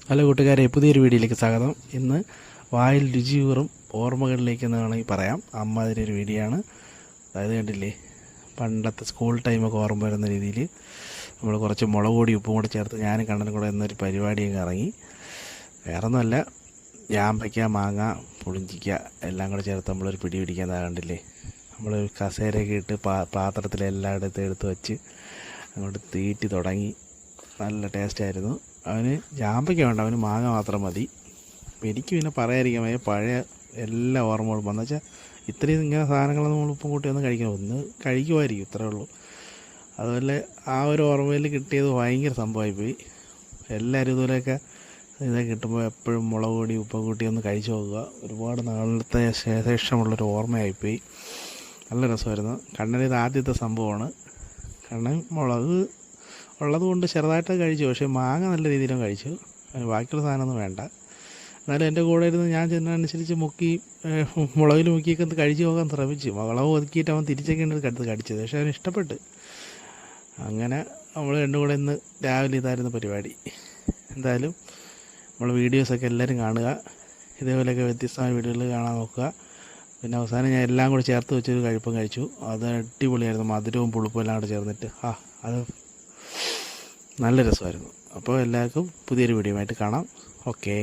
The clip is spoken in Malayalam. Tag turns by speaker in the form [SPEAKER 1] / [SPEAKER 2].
[SPEAKER 1] ഹലോ കൂട്ടുകാരെ, പുതിയൊരു വീഡിയോയിലേക്ക് സ്വാഗതം. ഇന്ന് വായിൽ രുചിയൂറും ഓർമ്മകളിലേക്ക് എന്ന് വേണമെങ്കിൽ പറയാം. അമ്മാതിരി ഒരു വീഡിയോ ആണ്. അതായത് കണ്ടില്ലേ, പണ്ടത്തെ സ്കൂൾ ടൈമൊക്കെ ഓർമ്മ വരുന്ന രീതിയിൽ നമ്മൾ കുറച്ച് മുളക് പൊടി ഉപ്പും കൂടെ ചേർത്ത് ഞാനും കണ്ണനും കൂടെ എന്നൊരു പരിപാടിയൊക്കെ ഇറങ്ങി. വേറൊന്നുമല്ല, ഞാമ്പയ്ക്ക, മാങ്ങ, പുളിഞ്ചിക്ക എല്ലാം കൂടെ ചേർത്ത് നമ്മളൊരു പിടി പിടിക്കാൻ കണ്ടില്ലേ. നമ്മൾ കസേരയൊക്കെ ഇട്ട് പാത്രത്തിലെല്ലായിടത്തും എടുത്ത് വെച്ച് അങ്ങോട്ട് തീറ്റി തുടങ്ങി. നല്ല ടേസ്റ്റായിരുന്നു. അവന് ജാമ്പയ്ക്ക വേണ്ട, അവന് മാങ്ങ മാത്രം മതി. അപ്പോൾ എനിക്ക് പിന്നെ പറയാതിരിക്കാൻ വയ്യ, പഴയ എല്ലാ ഓർമ്മകളും വന്നു വെച്ചാൽ ഇത്രയും ഇങ്ങനെ സാധനങ്ങളൊന്നും നമ്മൾ ഉപ്പും കൂട്ടി ഒന്ന് കഴിക്കണം, ഒന്ന് കഴിക്കുമായിരിക്കും, ഇത്രേ ഉള്ളൂ. അതുപോലെ ആ ഒരു ഓർമ്മയിൽ കിട്ടിയത് ഭയങ്കര സംഭവമായിപ്പോയി. എല്ലാവരും ഇതുപോലെയൊക്കെ ഇതൊക്കെ കിട്ടുമ്പോൾ എപ്പോഴും മുളക് പൊടി ഉപ്പും കൂട്ടി ഒന്ന് കഴിച്ചു നോക്കുക. ഒരുപാട് നാളത്തെ ശേഷമുള്ളൊരു ഓർമ്മയായിപ്പോയി. നല്ല രസമായിരുന്നു. കണ്ണന് ആദ്യത്തെ സംഭവമാണ്. കണ്ണൻ മുളക് ഉള്ളതുകൊണ്ട് ചെറുതായിട്ട് കഴിച്ചു, പക്ഷേ മാങ്ങ നല്ല രീതിയിലും കഴിച്ചു. ബാക്കിയുള്ള സാധനമൊന്നും വേണ്ട. എന്നാലും എൻ്റെ കൂടെ ഇരുന്ന് ഞാൻ ചെന്നതനുസരിച്ച് മുളകിൽ മുക്കിയൊക്കെ ഒന്ന് കഴിച്ച് നോക്കാൻ ശ്രമിച്ചു. മുളക് ഒതുക്കിയിട്ട് അവൻ തിരിച്ചൊക്കെയാണ് എടുത്ത് കടിച്ചത്, പക്ഷേ അവന് ഇഷ്ടപ്പെട്ട്. അങ്ങനെ നമ്മൾ രണ്ടും കൂടെ ഇന്ന് രാവിലെ ഇതായിരുന്നു പരിപാടി. എന്തായാലും നമ്മൾ വീഡിയോസൊക്കെ എല്ലാവരും കാണുക. ഇതേപോലെയൊക്കെ വ്യത്യസ്തമായ വീഡിയോകൾ കാണാൻ നോക്കുക. പിന്നെ അവസാനം ഞാൻ എല്ലാം കൂടി ചേർത്ത് വെച്ചൊരു കഴിപ്പം കഴിച്ചു. അത് അടിപൊളിയായിരുന്നു. മധുരവും പുളിപ്പും എല്ലാം കൂടെ ചേർന്നിട്ട് അത് നല്ല രസമായിരുന്നു. അപ്പോൾ എല്ലാവർക്കും പുതിയൊരു വീഡിയോ ആയിട്ട് കാണാം. ഓക്കേ.